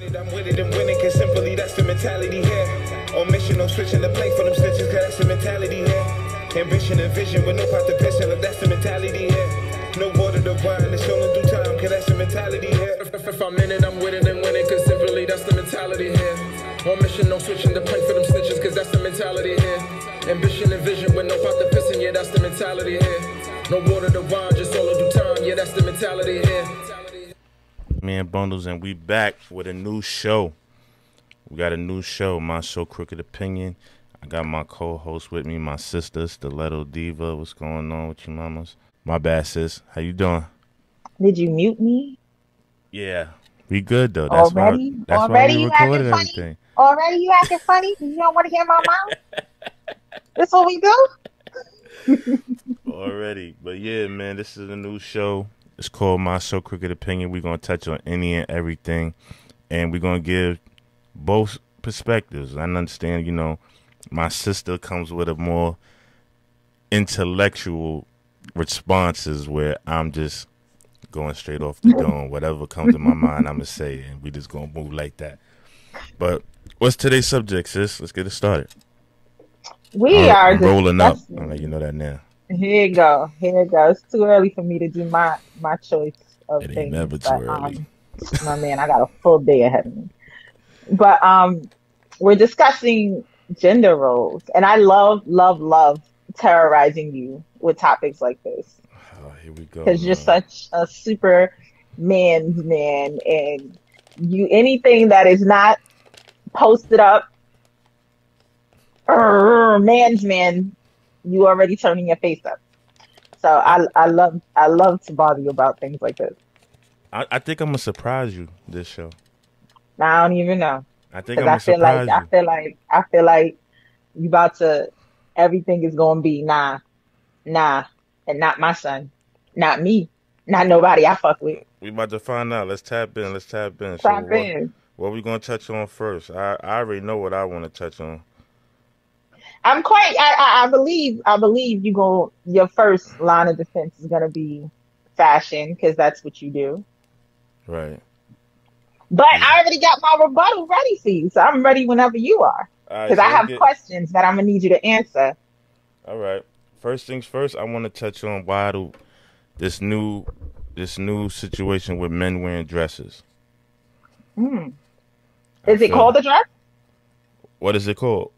I'm with it and winning, cause simply that's the mentality here. On mission, no switching the plate for them snitches, cause that's the mentality here. Ambition and vision with no pot to piss in, that's the mentality here. No water to wine, it's only due time, cause that's the mentality here. If I'm in it, I'm with it and winning, cause simply that's the mentality here. On mission, no switching the plate for them snitches, cause that's the mentality here. Ambition and vision with no pot to piss in, yeah, that's the mentality here. No water to wine, just all due time, yeah, that's the mentality here. Man Bundles, and we back with a new show. We got a new show, My So Crooked Opinion. I got my co-host with me, my sister, Stiletto Diva. What's going on with you mamas? My bad, sis. How you doing? Did you mute me? Yeah, we good though. That's already? Why we recorded everything. Already you acting funny? You don't want to hear my mouth? That's what we do? Already. But yeah, man, this is a new show. It's called My So Crooked Opinion. We're going to touch on any and everything. And we're going to give both perspectives. I understand, you know, my sister comes with a more intellectual responses where I'm just going straight off the dome. Whatever comes in my mind, I'm going to say, and we just going to move like that. But what's today's subject, sis? Let's get it started. I'm rolling up. I'll let you know that now. Here you go. Here it goes. It's too early for me to do my choice of things. It ain't never too early. My man, I got a full day ahead of me. But we're discussing gender roles, and I love terrorizing you with topics like this. Oh, here we go. Because you're such a super man's man, and you anything that is not posted up, man's man. You already turning your face up. So I love to bother you about things like this. I think I'm gonna surprise you this show. I don't even know. I think I'm gonna surprise you. I feel like you about to everything is gonna be nah, and not my son, not me, not nobody I fuck with. We about to find out. Let's tap in. Tap in. What we gonna touch on first? I already know what I want to touch on. I believe your first line of defense is gonna be fashion, because that's what you do. Right. But I already got my rebuttal ready for you, so I'm ready whenever you are. Because I have questions that I'm gonna need you to answer. All right. First things first, I want to touch on this new situation with men wearing dresses. Is it called a dress? What is it called?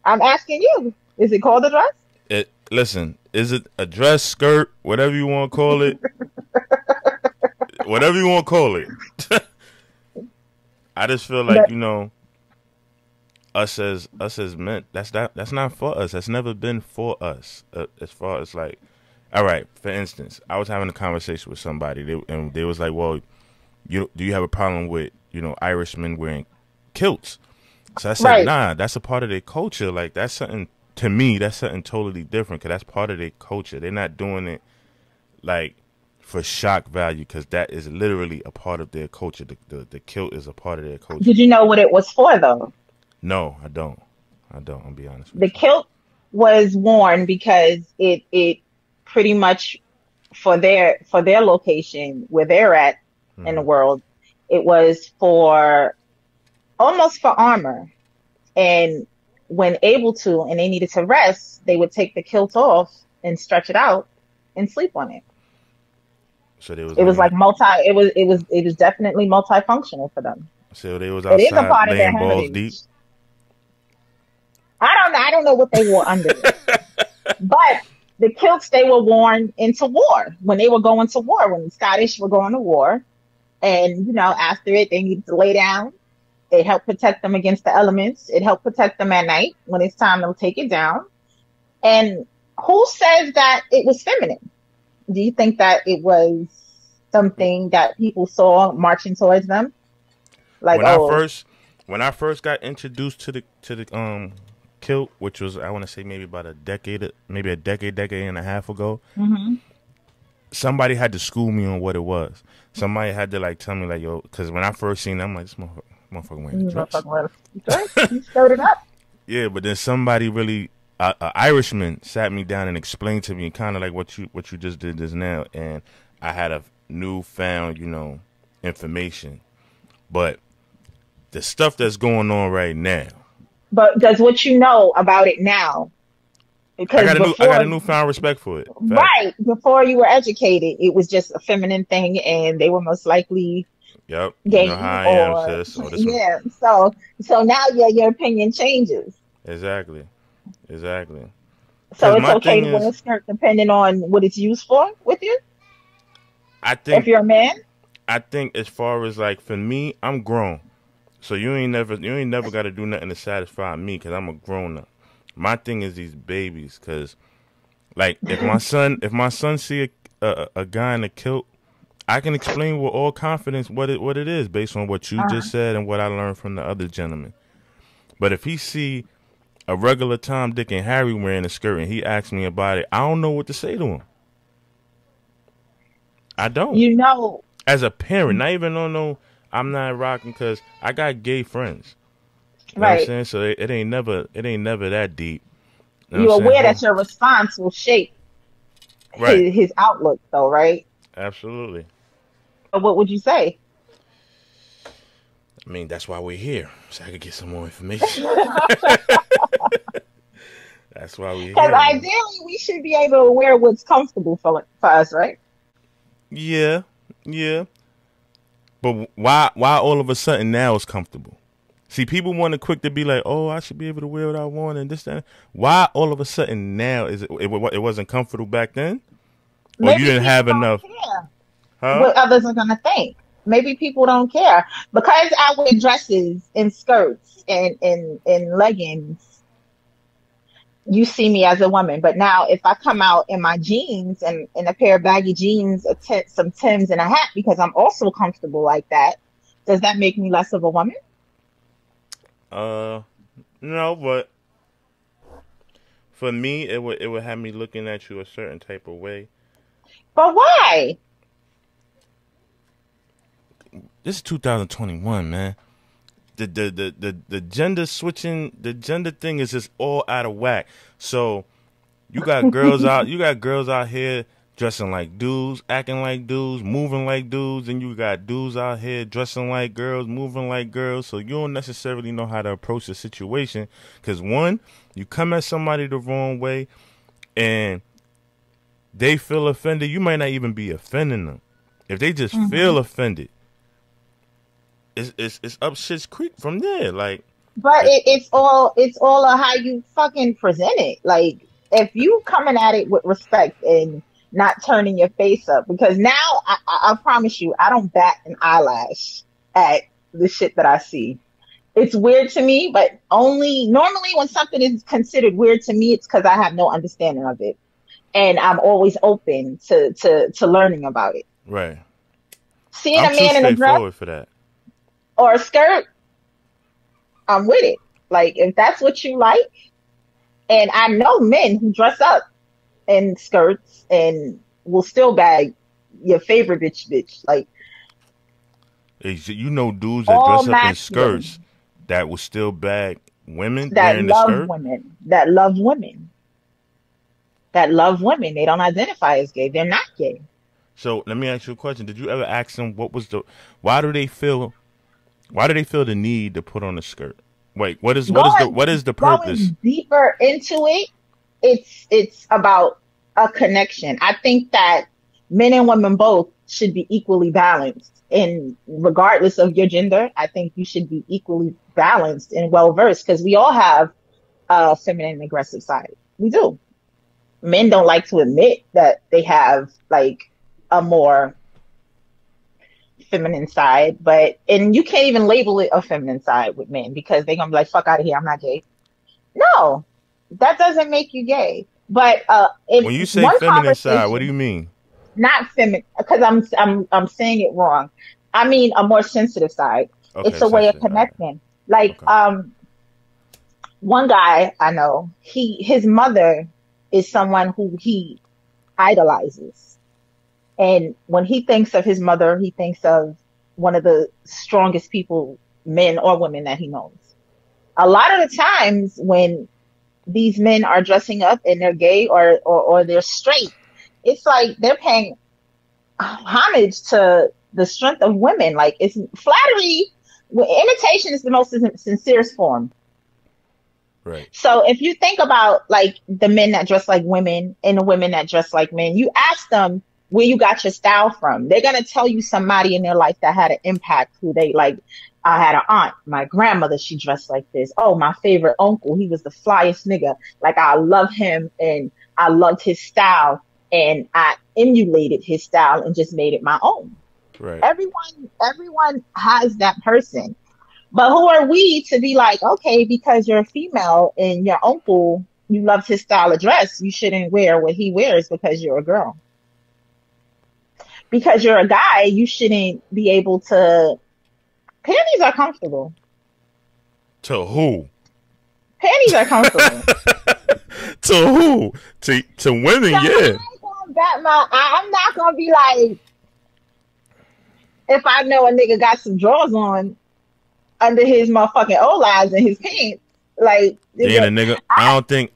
I'm asking you. Is it called a dress? Listen, is it a dress, skirt, whatever you want to call it? Whatever you want to call it. I just feel like, you know, us as men, that's not for us. That's never been for us. As far as like, all right, for instance, I was having a conversation with somebody, and they was like, well, do you have a problem with, you know, Irishmen wearing kilts? So I said, right. Nah, that's a part of their culture. Like, that's something, to me, that's something totally different, because that's part of their culture. They're not doing it, like, for shock value, because that is literally a part of their culture. The kilt is a part of their culture. Did you know what it was for, though? No, I don't. I'll be honest with you. The kilt was worn because it pretty much, for their location, where they're at in the world, it was almost for armor, and when able to, and they needed to rest, they would take the kilt off and stretch it out and sleep on it. So it was definitely multifunctional for them. So they was outside, it is a part of their balls deep. I don't know what they wore under it, but the kilts, they were worn into war when they were going to war, when the Scottish were going to war, and you know, after it, they needed to lay down. It helped protect them against the elements. It helped protect them at night when it's time to take it down. And who says that it was feminine? Do you think that it was something that people saw marching towards them? Like when I first got introduced to the kilt, which was, I want to say maybe about a decade and a half ago, somebody had to school me on what it was. Somebody had to like tell me like, yo, because when I first seen it, I'm like, this motherfucker wearing a dress. You showed it up. Yeah, but then somebody really, an Irishman sat me down and explained to me kind of like what you just did just now, and I had a newfound, you know, information. But the stuff that's going on right now. But does what you know about it now? Because I got a newfound respect for it. Fact. Right. Before you were educated, it was just a feminine thing, and they were most likely Yep. gay, You know how I or am, sis. Oh, yeah. So now your opinion changes. Exactly. So it's my okay thing to wear a is, skirt depending on what it's used for with you. I think If you're a man, as far as like for me, I'm grown. So you ain't never got to do nothing to satisfy me because I'm a grown up. My thing is these babies, because like if my son see a guy in a kilt, I can explain with all confidence what it is based on what you just said and what I learned from the other gentleman. But if he see a regular Tom, Dick, and Harry wearing a skirt and he asks me about it, I don't know what to say to him. I don't. you know, As a parent, not even no, I'm not rocking because I got gay friends. You know what I'm right? saying? So it ain't never that deep. You know You're what I'm aware saying? that your response will shape Right. his outlook, though, right? Absolutely. So what would you say? I mean, that's why we're here, so I could get some more information. That's why we're Because here. ideally, we should be able to wear what's comfortable for us, right? Yeah. But why all of a sudden now it's comfortable? See, people want to quick to be like, oh, I should be able to wear what I want and this, that. Why all of a sudden now is it wasn't comfortable back then? Or Maybe you didn't people have don't enough? care Huh? what others are gonna think. Maybe people don't care because I wear dresses and skirts and leggings. You see me as a woman, but now if I come out in my jeans and in a pair of baggy jeans, some Tims and a hat because I'm also comfortable like that, does that make me less of a woman? No, but for me, it would have me looking at you a certain type of way. But why? This is 2021, man. The gender switching, the gender thing is just all out of whack. So you got girls out here dressing like dudes, acting like dudes, moving like dudes, and you got dudes out here dressing like girls, moving like girls. So you don't necessarily know how to approach the situation because one, you come at somebody the wrong way, and they feel offended. You might not even be offending them. If they just feel offended, it's up shit's creek from there. Like, But it's all of how you fucking present it. Like if you coming at it with respect and not turning your face up, because now I promise you, I don't bat an eyelash at the shit that I see. It's weird to me, but only normally when something is considered weird to me, it's because I have no understanding of it, and I'm always open to learning about it. right. Seeing I'm a too man in a dress straightforward for that. or a skirt, I'm with it. Like if that's what you like, and I know men who dress up in skirts and will still bag your favorite bitch. Like You know dudes that all dress up in masculine skirts that will still bag women that wearing the love skirt? women, that love women, that love women. They don't identify as gay. They're not gay. So let me ask you a question. Did you ever ask them why do they feel the need to put on a skirt? Wait, what is the purpose? Going deeper into it, it's about a connection. I think that men and women both should be equally balanced. And regardless of your gender, I think you should be equally balanced and well versed because we all have a feminine and aggressive side. We do. Men don't like to admit that they have like a more feminine side, and you can't even label it a feminine side with men because they're gonna be like, fuck out of here, I'm not gay. No, that doesn't make you gay. But When you say feminine side, what do you mean? Not feminine, because I'm saying it wrong. I mean a more sensitive side. Okay, it's a way of sensitive, connecting. Like okay. One guy I know, his mother is someone who he idolizes. And when he thinks of his mother, he thinks of one of the strongest people, men or women, that he knows. A lot of the times when these men are dressing up and they're gay or they're straight, it's like they're paying homage to the strength of women. Like it's flattery Well, imitation is the most sincerest form. Right. So if you think about like the men that dress like women and the women that dress like men, you ask them where you got your style from. They're gonna tell you somebody in their life that had an impact who they like. I had an aunt, my grandmother, she dressed like this. Oh, my favorite uncle, he was the flyest nigga. Like I love him and I loved his style and I emulated his style and just made it my own. Right. Everyone has that person. But who are we to be like, okay, because you're a female and your uncle, you loved his style of dress, you shouldn't wear what he wears because you're a girl. Because you're a guy, you shouldn't be able to. Panties are comfortable. To who? Panties are comfortable. To who? To women, So yeah. I'm not gonna be like, if I know a nigga got some drawers on under his motherfucking Olas and his pants, like Being a nigga, I don't think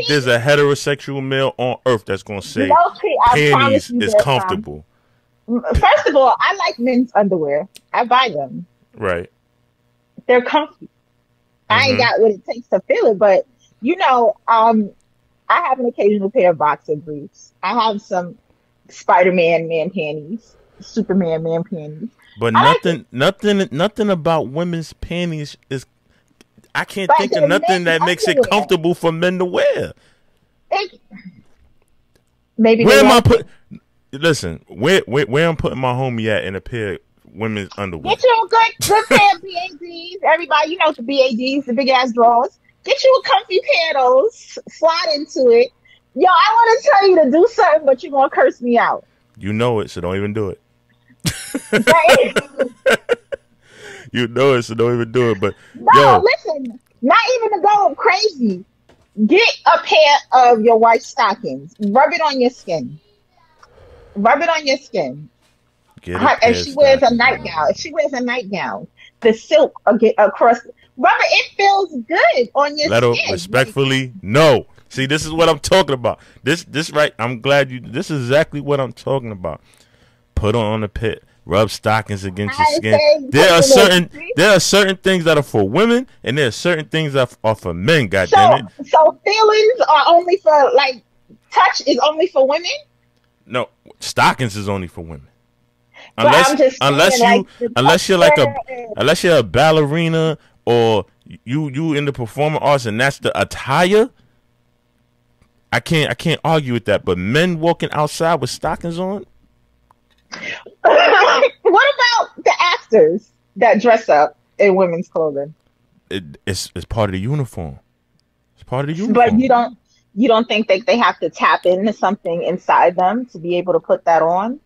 there's a heterosexual male on earth that's gonna say panties is comfortable. First of all, I like men's underwear. I buy them. Right. They're comfy. I ain't got what it takes to feel it, but you know, I have an occasional pair of boxer briefs. I have some Spider-Man man panties, Superman man panties. But nothing about women's panties is. I can't think of nothing that makes it comfortable for men to wear. Maybe where am I put? Listen, where I'm putting my homie at in a pair of women's underwear? Get you a good pair of BADs. Everybody, you know the BADs, the big ass drawers. Get you a comfy pair of those. Slide into it. Yo, I want to tell you to do something, but you're gonna curse me out. You know it, so don't even do it. You know it, so don't even do it. But no, listen, not even to go crazy. Get a pair of your white stockings. Rub it on your skin. Rub it on your skin. If she wears a nightgown, the silk across. Rub it. It feels good on your skin. Respectfully, no. See, this is what I'm talking about. This right. I'm glad you. This is exactly what I'm talking about. Put on the pit. Rub stockings against your skin. There are certain things that are for women, and there are certain things that are for men. Goddamn it! So feelings are only for like touch is only for women. No, stockings is only for women. Unless you're a ballerina or you in the performing arts and that's the attire. I can't argue with that. But men walking outside with stockings on. What about the actors that dress up in women's clothing? It's part of the uniform. It's part of the uniform. But you don't think that they have to tap into something inside them to be able to put that on?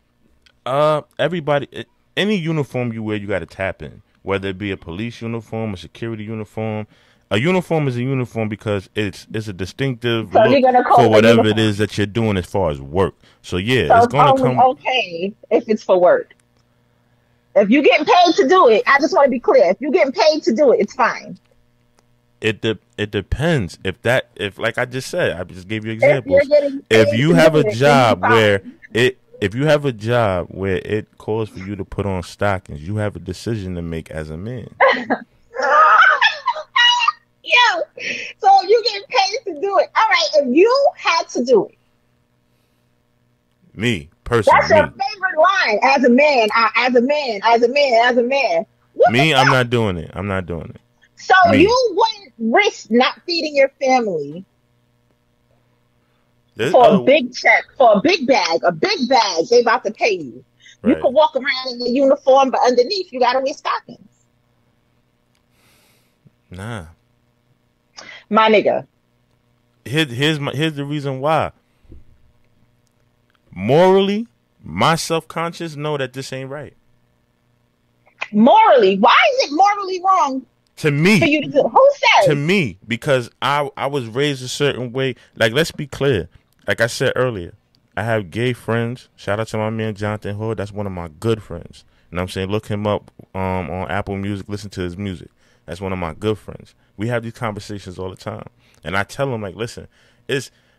Everybody, any uniform you wear, you got to tap in. Whether it be a police uniform, a security uniform. A uniform is a uniform because it's a distinctive look for whatever it is that you're doing as far as work. So yeah, so it's going to come. Okay, if it's for work. If you're getting paid to do it, I just want to be clear. If you're getting paid to do it, it's fine. It depends. If like I just said, I just gave you examples. If you have a job where it calls for you to put on stockings, you have a decision to make as a man. Yo, so you get paid to do it. All right, if you had to do it. Me, personally. That's your favorite line. As a man. Me, I'm not doing it. So you wouldn't risk not feeding your family for a big check, for a big bag, they about to pay you. Right. You can walk around in your uniform, but underneath you gotta wear stockings. Nah. My nigga. Here's the reason why. Morally, my self-conscious know that this ain't right. Morally? Why is it morally wrong? To me. For you to do? Who says? To me, because I was raised a certain way. Like, let's be clear. Like I said earlier, I have gay friends. Shout out to my man Jonathan Hood. That's one of my good friends. You know what I'm saying? Look him up on Apple Music. Listen to his music. That's one of my good friends. We have these conversations all the time. And I tell him, like, listen,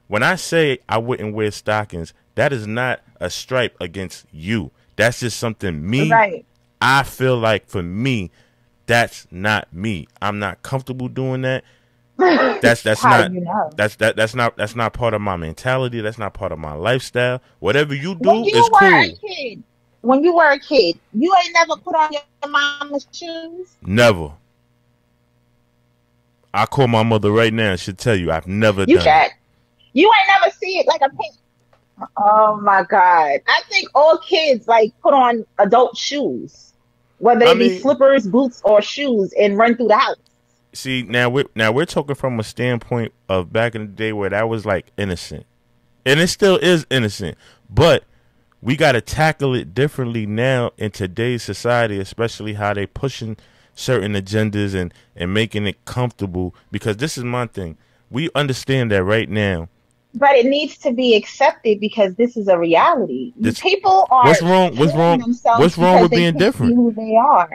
when I say I wouldn't wear stockings, that is not a stripe against you. That's just something me. Right. I feel like for me, That's not me. I'm not comfortable doing that. That's How not do you know? that's not part of my mentality. That's not part of my lifestyle. Whatever you When do is you were a cool. kid, when you were a kid, you ain't never put on your mama's shoes. Never. I call my mother right now and she'll tell you I've never You done it. can't. You ain't never see it like a pink. Oh my God. I think all kids like put on adult shoes, whether I it be mean, slippers, boots, or shoes, and run through the house. see, now we're talking from a standpoint of back in the day where that was like innocent. And it still is innocent. But we got to tackle it differently now in today's society, especially how they pushing certain agendas and making it comfortable. Because this is my thing. We understand that right now. But it needs to be accepted because this is a reality. This, People are what's wrong? What's killing wrong? themselves What's wrong because with they being can't be different? who they are.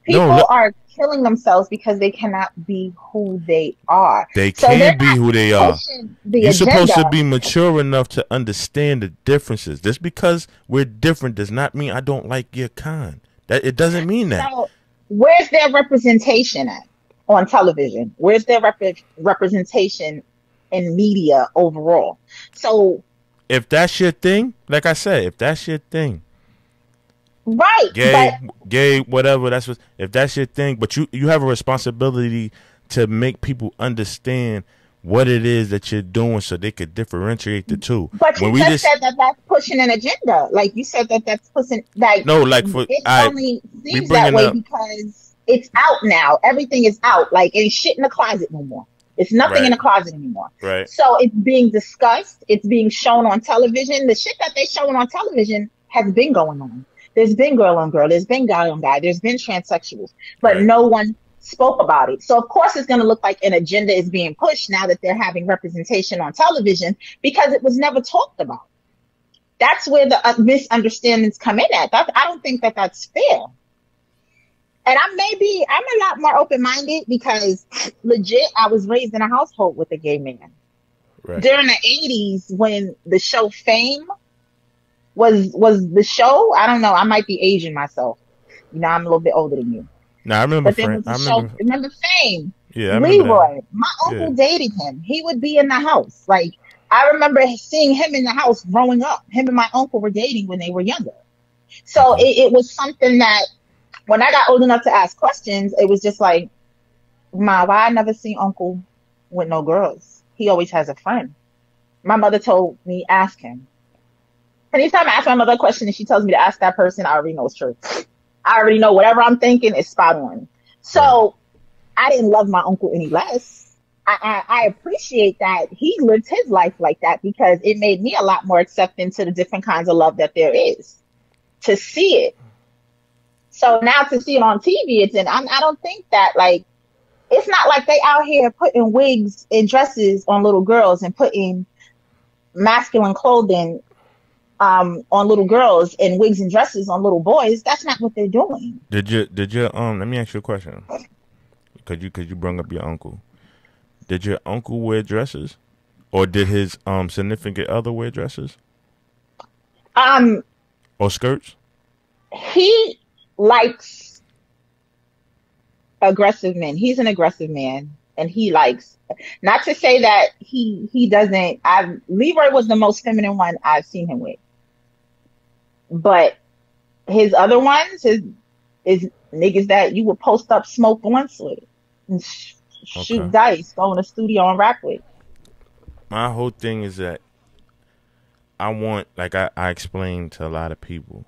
No, People are killing themselves because they cannot be who they are. they So they're can be not who they are. pushing the You're supposed to agenda. be mature enough to understand the differences. Just because we're different does not mean I don't like your kind. That it doesn't mean that. So where's their representation at on television? Where's their representation in media overall? So If that's your thing, like I said, if that's your thing, right, gay, whatever. That's what. If that's your thing, but you have a responsibility to make people understand what it is that you're doing, so they could differentiate the two. but When you we just said that that's pushing an agenda. Like you said that that's pushing like no, like for it I only we seems that bringing way up because it's out now. Everything is out. Like ain't shit in the closet no more. It's nothing in right, the closet anymore. right, So it's being discussed. It's being shown on television. The shit that they showing on television has been going on. There's been girl on girl. There's been guy on guy. There's been transsexuals, but right. no one spoke about it. So of course it's going to look like an agenda is being pushed now that they're having representation on television because it was never talked about. That's where the misunderstandings come in at. I don't think that that's fair. And I'm a lot more open-minded because legit, I was raised in a household with a gay man. Right. During the 80s when the show Fame was the show, I don't know, I might be Asian myself. You know, I'm a little bit older than you. Now I remember. But there was a show, remember Fame? Yeah, I remember Leroy, that. my uncle Yeah. dated him. He would be in the house. Like, I remember seeing him in the house growing up. Him and my uncle were dating when they were younger. So it was something that when I got old enough to ask questions, it was just like, Ma, why I never seen Uncle with no girls? He always has a friend. My mother told me, ask him. Anytime I ask my mother a question and she tells me to ask that person, I already know it's true. I already know whatever I'm thinking is spot on. So I didn't love my uncle any less. I appreciate that he lived his life like that because it made me a lot more accepting to the different kinds of love that there is. To see it. So now to see it on TV, I don't think that like, it's not like they out here putting wigs and dresses on little girls and putting masculine clothing on little girls and wigs and dresses on little boys. That's not what they're doing. Did you let me ask you a question. Cause you bring up your uncle. Did your uncle wear dresses? Or did his significant other wear dresses? Or skirts? He likes aggressive men. He's an aggressive man, and he likes. Not to say that he doesn't. Leroy was the most feminine one I've seen him with, but his other ones is niggas that you would post up smoke blunts with and shoot dice, go in the studio and rap with. My whole thing is that I want, like I explained to a lot of people,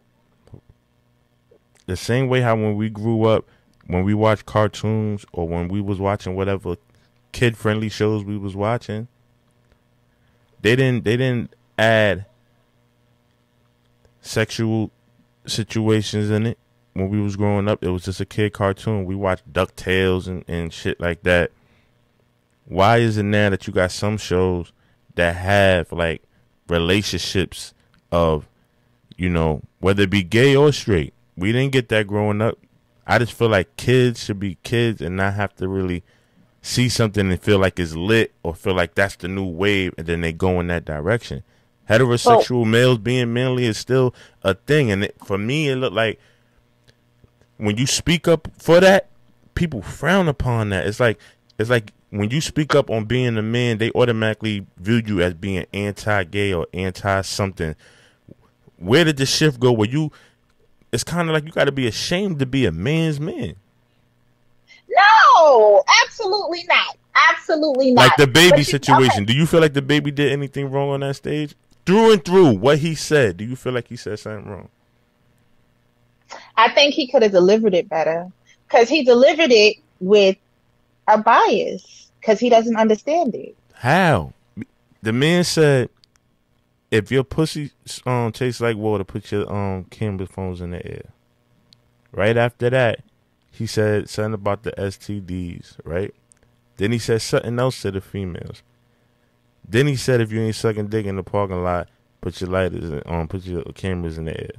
the same way how when we grew up, when we watched cartoons or when we was watching whatever kid-friendly shows we was watching, they didn't add sexual situations in it. When we was growing up, it was just a kid cartoon. We watched DuckTales and shit like that. Why is it now that you got some shows that have like relationships of, you know, whether it be gay or straight? We didn't get that growing up. I just feel like kids should be kids and not have to really see something and feel like it's lit or feel like that's the new wave and then they go in that direction. Heterosexual males being manly is still a thing. And for me, it looked like when you speak up for that, people frown upon that. It's like when you speak up on being a man, they automatically view you as being anti-gay or anti-something. Where did the shift go? Where you? It's kind of like you got to be ashamed to be a man's man. No, absolutely not. Absolutely not. Like the baby situation. Okay. Do you feel like the baby did anything wrong on that stage? Through and through, what he said. Do you feel like he said something wrong? I think he could have delivered it better. Because he delivered it with a bias. Because he doesn't understand it. How? The man said, if your pussy tastes like water, put your camera phones in the air. Right after that, he said something about the STDs, right? Then he said something else to the females. Then he said, if you ain't sucking dick in the parking lot, put your lighters on, put your cameras in the air.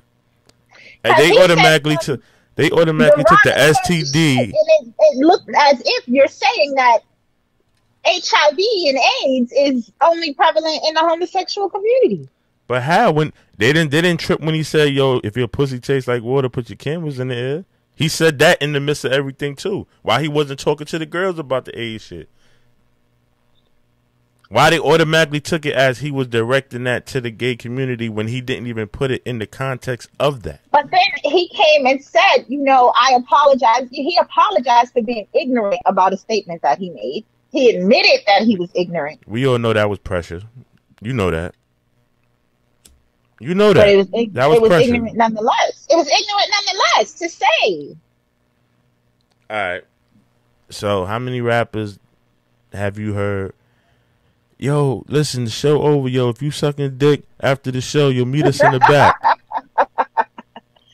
And they automatically took the STD. It looked as if you're saying that HIV and AIDS is only prevalent in the homosexual community. But how? When they didn't trip when he said, yo, if your pussy tastes like water, put your cameras in the air. He said that in the midst of everything too. Why he wasn't talking to the girls about the AIDS shit? Why they automatically took it as he was directing that to the gay community when he didn't even put it in the context of that? But then he came and said, I apologize. He apologized for being ignorant about a statement that he made. He admitted that he was ignorant. We all know that was pressure. You know that. You know that. But it was ignorant nonetheless. It was ignorant nonetheless to say. All right. So how many rappers have you heard? Yo, listen, the show over. Yo, if you sucking dick after the show, you'll meet us in the back.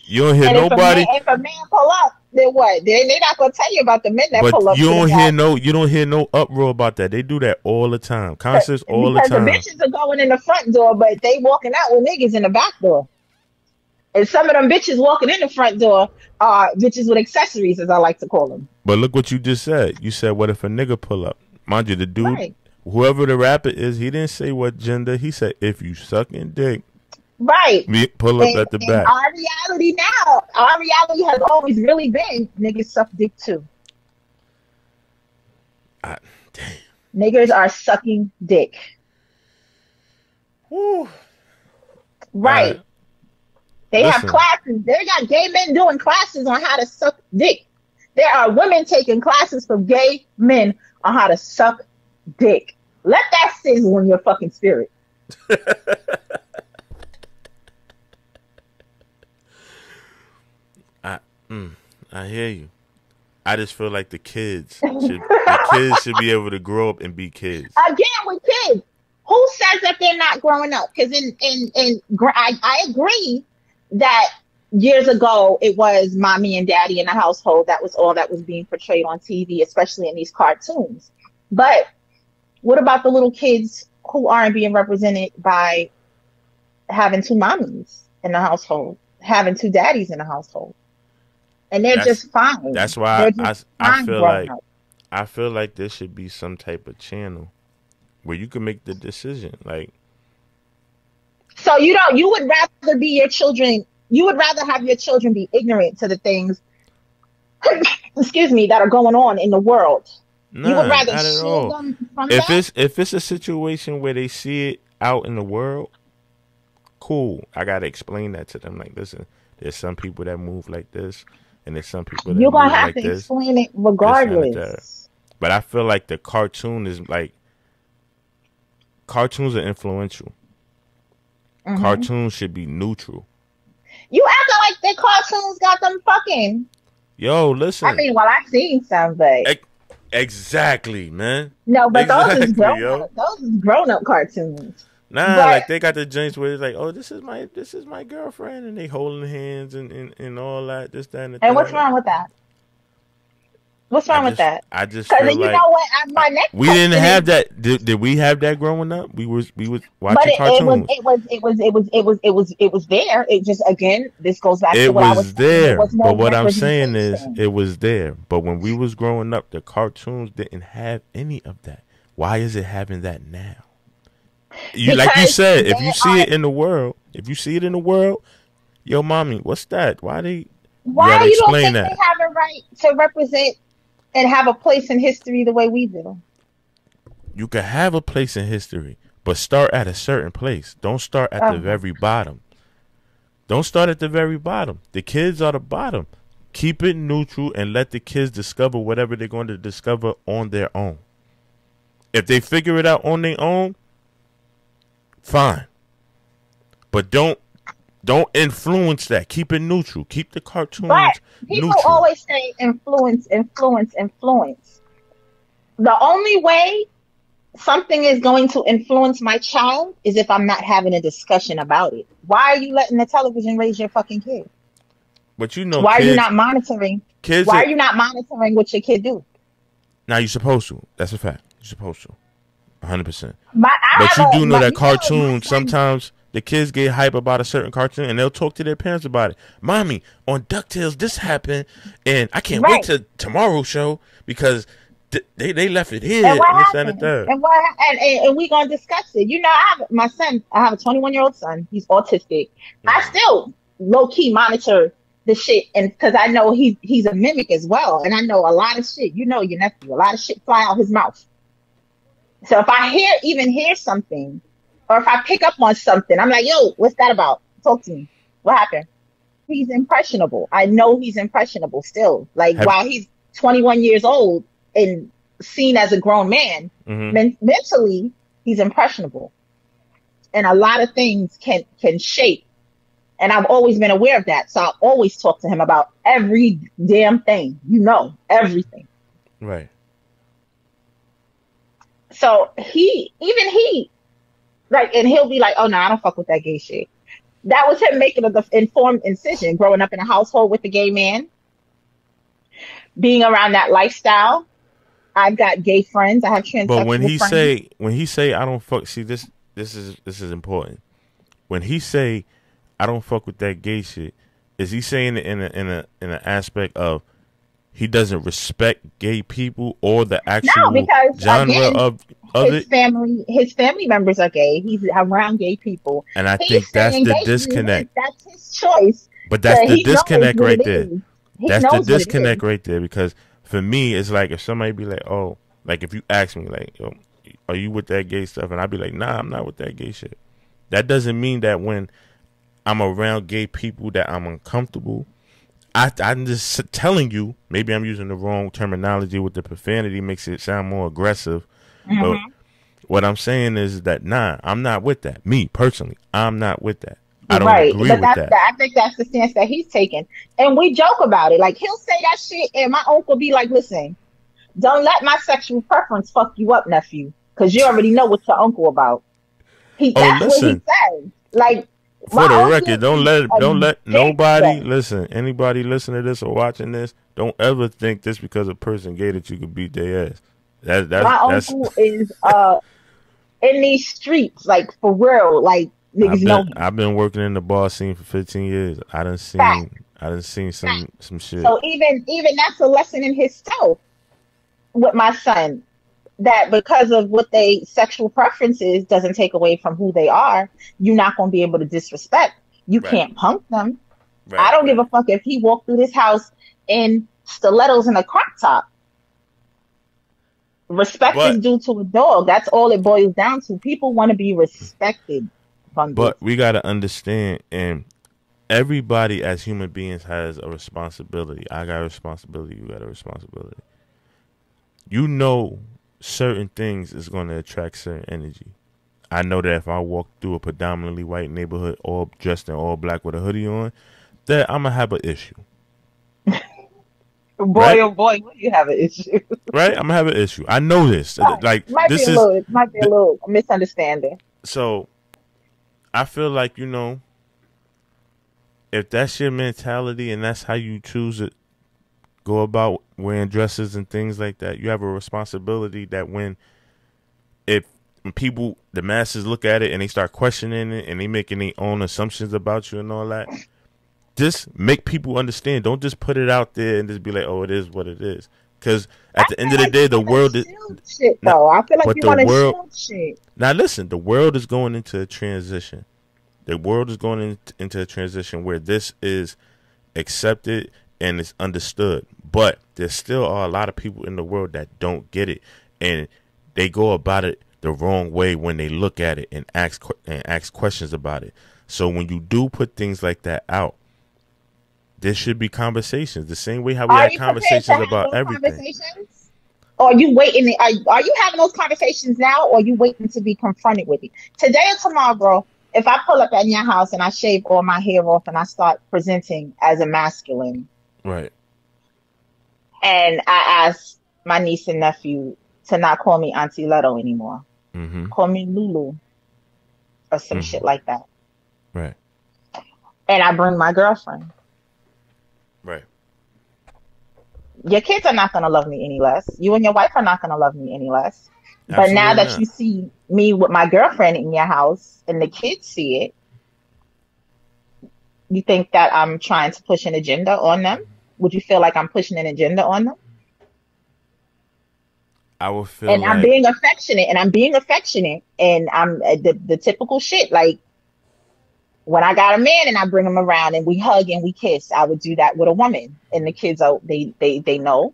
You don't hear nobody. If a man pull up, then what? They're not gonna tell you about the men that pull up. You don't hear no uproar about that. They do that all the time. Concerts all the time. Because the bitches are going in the front door, but they walking out with niggas in the back door. And some of them bitches walking in the front door are bitches with accessories, as I like to call them. But look what you just said. You said, what if a nigga pull up? Mind you, the dude, whoever the rapper is, he didn't say what gender. He said, if you sucking dick. Right. Pull up at the back. Our reality has always really been niggas suck dick too. Damn. Niggas are sucking dick. Woo. Right. They have classes. They got gay men doing classes on how to suck dick. There are women taking classes from gay men on how to suck dick. Let that sizzle in your fucking spirit. I hear you. I just feel like the kids should be able to grow up and be kids. Again, with kids, who says that they're not growing up? Because I agree that years ago it was mommy and daddy in the household. That was all that was being portrayed on TV, especially in these cartoons. But what about the little kids who aren't being represented by having two mommies in the household, having two daddies in the household? And they're just fine. That's why I feel like there should be some type of channel where you can make the decision. Like, so you would rather be your children. You would rather have your children be ignorant to the things, excuse me, that are going on in the world. Nah, you would rather shield them from that? If it's a situation where they see it out in the world, cool. I gotta explain that to them. Like, listen, there's some people that move like this. And there's some people that you're gonna have like to this, explain it regardless. But I feel like the cartoon is like cartoons are influential. Mm-hmm. Cartoons should be neutral. You acting like the cartoons got them fucking. Yo, listen. I mean, I've seen some, but exactly, man. No, but those is grown up cartoons. Nah, like they got the joints where it's like, oh, this is my girlfriend, and they holding hands and all that, this, that, and the third. And what's wrong with that? What's wrong with that? I just feel like, you know what? My next we didn't have that. Did we have that growing up? We was watching cartoons. It was there. It just, again, this goes back to what I was there. But what I'm saying is, it was there. But when we was growing up, the cartoons didn't have any of that. Why is it having that now? Like you said, if you see it in the world, yo, mommy, what's that? Why do you don't think they have a right to represent and have a place in history the way we do. You can have a place in history, but start at a certain place. Don't start at the very bottom. Don't start at the very bottom. The kids are the bottom. Keep it neutral and let the kids discover whatever they're going to discover on their own. If they figure it out on their own, fine. But don't influence that. Keep it neutral. Keep the cartoons But people neutral. always say influence, influence, influence. The only way something is going to influence my child is if I'm not having a discussion about it. Why are you letting the television raise your fucking kid? But you know, why kids, are you not monitoring? Kids why are you not monitoring what your kid do? Now you're supposed to. That's a fact. You're supposed to. 100%. But you do know that cartoons, sometimes the kids get hype about a certain cartoon and they'll talk to their parents about it. Mommy, on DuckTales this happened and I can't wait till tomorrow's show because they left it here and we gonna discuss it. You know, I have a 21-year-old son. He's autistic. I still low key monitor the shit, and because I know he's a mimic as well, and I know a lot of shit. You know, your nephew, a lot of shit fly out his mouth. So if I hear something, or if I pick up on something, I'm like, yo, what's that about? Talk to me. What happened? He's impressionable. I know he's impressionable still. Like while he's 21 years old and seen as a grown man, mentally he's impressionable, and a lot of things can shape. And I've always been aware of that, so I always talk to him about every damn thing. You know, everything. Right. So he, like, and he'll be like, "Oh no, I don't fuck with that gay shit." That was him making an informed decision, growing up in a household with a gay man, being around that lifestyle. I've got gay friends. I have transsexual friends. But when he say I don't fuck, see this is important. When he say I don't fuck with that gay shit, is he saying it in an aspect of he doesn't respect gay people or the actual genre of his it? His family members are gay. He's around gay people, and I think that's the disconnect. That's his choice. But that's the disconnect right there. That's the disconnect right there, because for me, it's like if somebody be like, oh, like if you ask me like, yo, are you with that gay stuff? And I'd be like, nah, I'm not with that gay shit. That doesn't mean that when I'm around gay people that I'm uncomfortable. I'm just telling you, maybe I'm using the wrong terminology with the profanity, makes it sound more aggressive. But what I'm saying is that, nah, I'm not with that. Me, personally, I'm not with that. I don't agree with that. I think that's the stance that he's taking. And we joke about it. Like, he'll say that shit, and my uncle be like, listen, don't let my sexual preference fuck you up, nephew, because you already know what your uncle about. That's what he says. Like, for the record, don't let nobody listen. Anybody listening to this or watching this, don't ever think this because a person gay that you could beat their ass. My uncle is in these streets, like, for real. Like, niggas know me. I've been working in the bar scene for 15 years. I done seen some shit. So even that's a lesson in himself with my son. That because of what they sexual preferences doesn't take away from who they are. You're not going to be able to disrespect. You can't punk them. I don't give a fuck if he walked through this house in stilettos and a crop top. Respect is due to a dog. That's all it boils down to. People want to be respected. But we got to understand, and everybody as human beings has a responsibility. I got a responsibility. You got a responsibility. You know, certain things is going to attract certain energy. I know that if I walk through a predominantly white neighborhood, all dressed in all black with a hoodie on, that I'm going to have an issue. Boy, oh boy, what do you have an issue? Right? I'm going to have an issue. I know this. Like, might be a little misunderstanding. So, I feel like, you know, if that's your mentality and that's how you choose it, go about wearing dresses and things like that, you have a responsibility that when people, the masses look at it and they start questioning it and they making their own assumptions about you and all that, just make people understand. Don't just put it out there and just be like, oh, it is what it is. Because at the end of the day, the world is... shit, though. I feel like you want to shield shit. Now, listen, the world is going into a transition. The world is going into a transition where this is accepted and it's understood. But there still are a lot of people in the world that don't get it, and they go about it the wrong way when they look at it and ask questions about it. So when you do put things like that out, there should be conversations the same way how we had conversations about everything. Conversations? Or are you waiting? Are you having those conversations now, or are you waiting to be confronted with it? Today or tomorrow, bro, if I pull up at your house and I shave all my hair off and I start presenting as a masculine, right? And I ask my niece and nephew to not call me Auntie Leto anymore, call me Lulu, or some shit like that, right? And I bring my girlfriend. Right. Your kids are not going to love me any less. You and your wife are not going to love me any less. Absolutely but now that not. you see me with my girlfriend in your house and the kids see it, you think that I'm trying to push an agenda on them? Would you feel like I'm pushing an agenda on them? I would feel and like... I'm being affectionate, and I'm the typical shit. Like, when I got a man and I bring him around and we hug and we kiss, I would do that with a woman. And the kids, they know.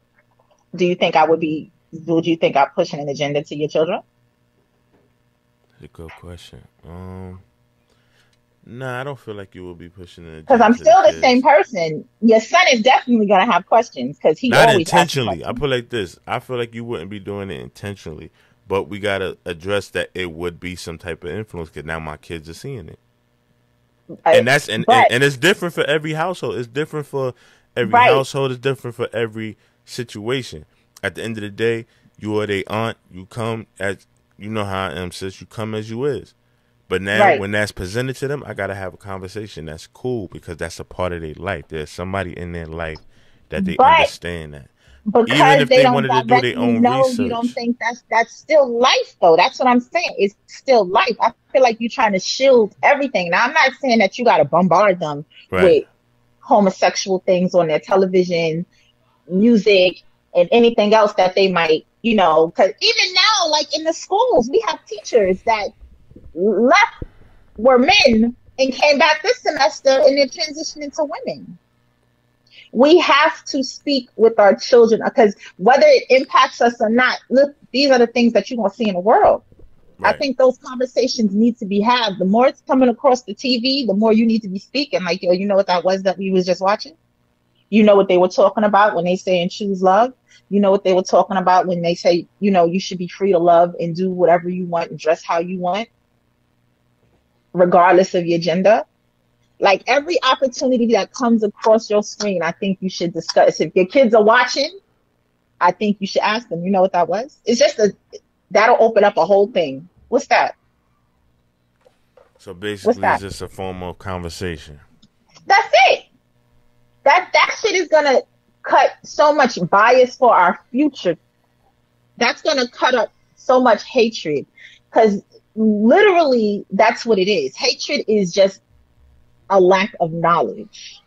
Would you think I'm pushing an agenda to your children? That's a good question. Nah, I don't feel like you will be pushing an agenda. Because I'm still the same person. Your son is definitely going to have questions because he not always intentionally. I put it like this. I feel like you wouldn't be doing it intentionally, but we got to address that it would be some type of influence because now my kids are seeing it. And it's different for every household. It's different for every household. It's different for every situation. At the end of the day, you are their aunt. You come as, you know how I am, sis. You come as you is. But now when that's presented to them, I got to have a conversation. That's cool because that's a part of their life. There's somebody in their life that they understand that. Because even if they don't wanted to do their own research. You don't think that's still life, though. That's what I'm saying. It's still life. I feel like you're trying to shield everything. Now, I'm not saying that you got to bombard them with homosexual things on their television, music, and anything else that they might, because even now, like in the schools, we have teachers that were men and came back this semester and they're transitioning to women. We have to speak with our children because whether it impacts us or not, look, these are the things that you're going to see in the world. Right. I think those conversations need to be had. The more it's coming across the TV, the more you need to be speaking. Like, yo, you know what that was that we was just watching? You know what they were talking about when they say and choose love? You know what they were talking about when they say, you should be free to love and do whatever you want and dress how you want, regardless of your gender? Like, every opportunity that comes across your screen, I think you should discuss. If your kids are watching, I think you should ask them, you know what that was? It's just that'll open up a whole thing. What's that? So basically, it's just a form of conversation. That's it. That shit is going to cut so much bias for our future. That's going to cut up so much hatred. Because literally, that's what it is. Hatred is just a lack of knowledge,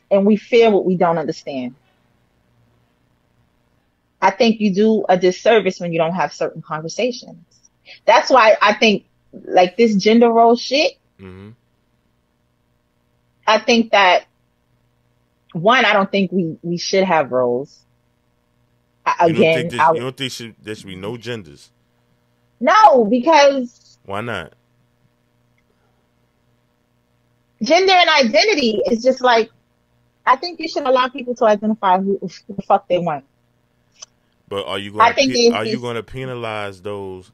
and we fear what we don't understand. I think you do a disservice when you don't have certain conversations. That's why I think, like, this gender role shit, I think that, one, I don't think we should have roles. You don't think there should be no genders? No, because... Why not? Gender and identity is just like, I think you should allow people to identify who the fuck they want. But are you going to penalize those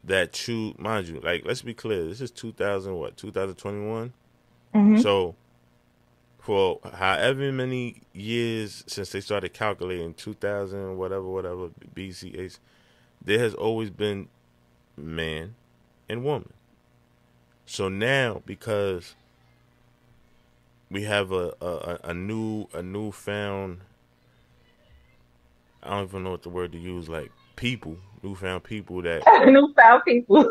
that choose? Mind you, like, let's be clear. This is 2021. So for however many years since they started calculating 2000, whatever BCH, there has always been man and woman. So now, because we have a newfound, I don't even know what the word to use, like newfound people that newfound people.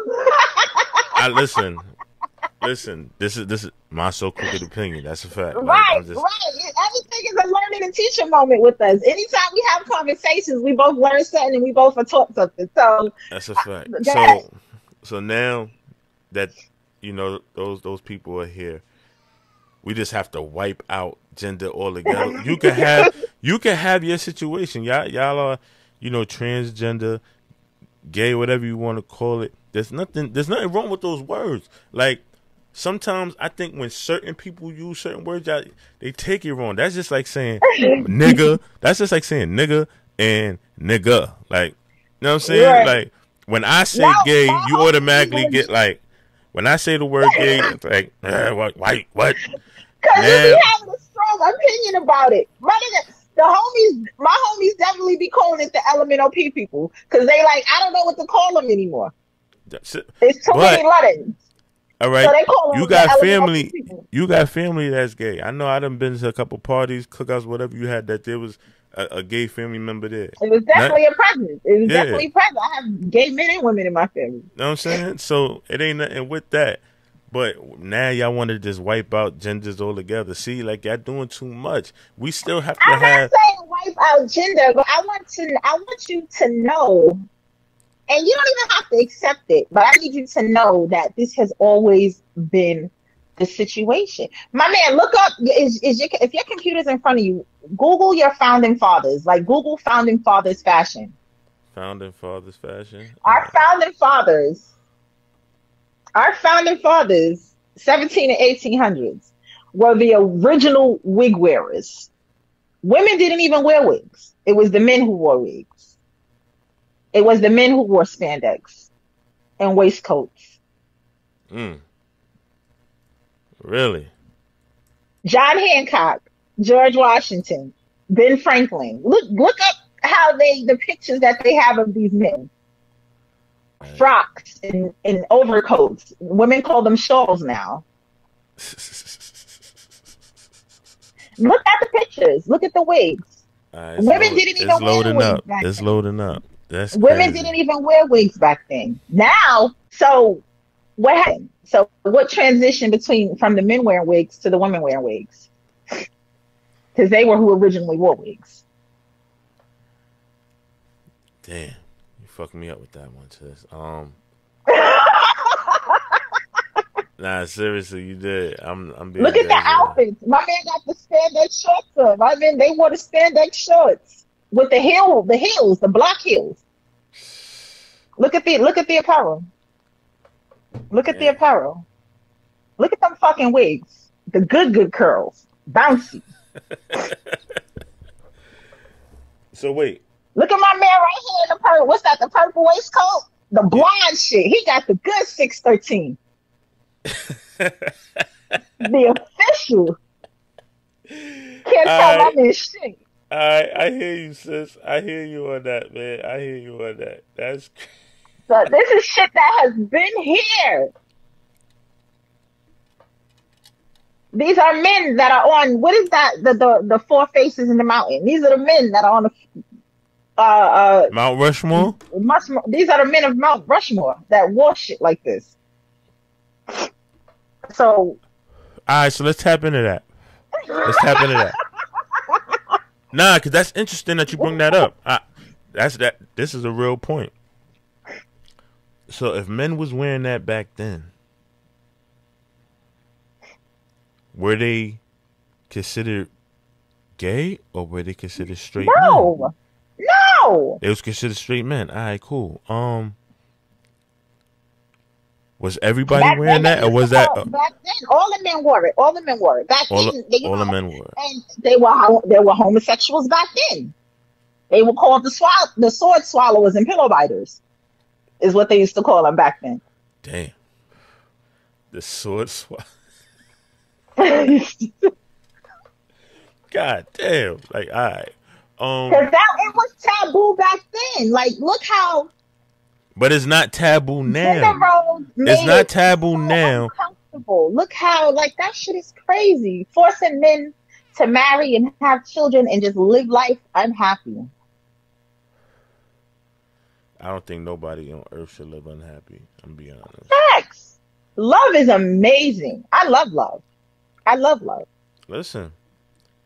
Listen. This is my so-crooked opinion. That's a fact. Right. Everything is a learning and teaching moment with us. Anytime we have conversations, we both learn something and we both are taught something. So that's a fact. So now that those people are here, we just have to wipe out gender altogether. You You can have your situation. Y'all are, transgender, gay, whatever you want to call it. There's nothing wrong with those words. Like, sometimes I think when certain people use certain words, they take it wrong. That's just like saying nigga. That's just like saying nigga and nigga. Like, you know what I'm saying? Right. Like, when I say gay, you automatically get like, when I say the word gay, it's like, what? Because you be having a strong opinion about it. My homies definitely be calling it the LMNOP people. Because they like, I don't know what to call them anymore. It's too many letters. All right, so they call them you got family. people. You got family that's gay. I know I done been to a couple parties, cookouts, whatever you had. That there was a gay family member there. It was definitely a presence. It was definitely present. I have gay men and women in my family. You know what I'm saying? So it ain't nothing with that. But now y'all want to just wipe out genders altogether. See, like y'all doing too much. We still have to I'm have. not saying wipe out gender, but I want you to know, and you don't even have to accept it, but I need you to know that this has always been the situation. My man, look up if your computer's in front of you, Google your founding fathers. Like Google founding fathers fashion. Founding fathers fashion. Our founding fathers, 17 and 1800s, were the original wig wearers. Women didn't even wear wigs. It was the men who wore wigs. It was the men who wore spandex and waistcoats. Really? John Hancock, George Washington, Ben Franklin. Look up how the pictures that they have of these men. Frocks and overcoats. Women call them shawls now. Look at the pictures. Look at the wigs. Women didn't even wear wigs back then. It's loading up. That's women crazy. didn't even wear wigs back then. Now, so what happened? So what transitioned from the men wearing wigs to the women wearing wigs? Because they were who originally wore wigs. Damn, you fucked me up with that one, sis. Nah, seriously, you did. I'm being. Look at the outfits. My man got the spandex shorts on. My man, they wore the spandex shorts with the heels, the block heels. Look at the apparel. Look at the apparel. Look at them fucking wigs. The good curls. Bouncy. So wait. Look at my man right here in the purple. What's that? The purple waistcoat? The blonde shit. He got the good 613. The official. Can't tell my man shit. I hear you, sis. I hear you on that, man. I hear you on that. That's so this is shit that has been here. These are men that are on, what is that? The four faces in the mountain. These are the men that are on the Mount Rushmore? These are the men of Mount Rushmore that wore shit like this. So, all right, so let's tap into that. Nah, because that's interesting that you bring that up. This is a real point. So if men was wearing that back then, were they considered gay or were they considered straight men? No. They was considered straight men. All right, cool. Was everybody wearing that, or was that back then? All the men wore it. All the men wore it back then. All the men wore it, and they were homosexuals back then. They were called the sword swallowers and pillow biters, is what they used to call them back then. Damn, the sword swallow. God damn! Like, all right, because it was taboo back then. Like, look how. But it's not taboo now. It's not taboo now. Look how, like, that shit is crazy. Forcing men to marry and have children and just live life unhappy. I don't think nobody on earth should live unhappy. I'm being honest. Facts. Love is amazing. I love love. Listen,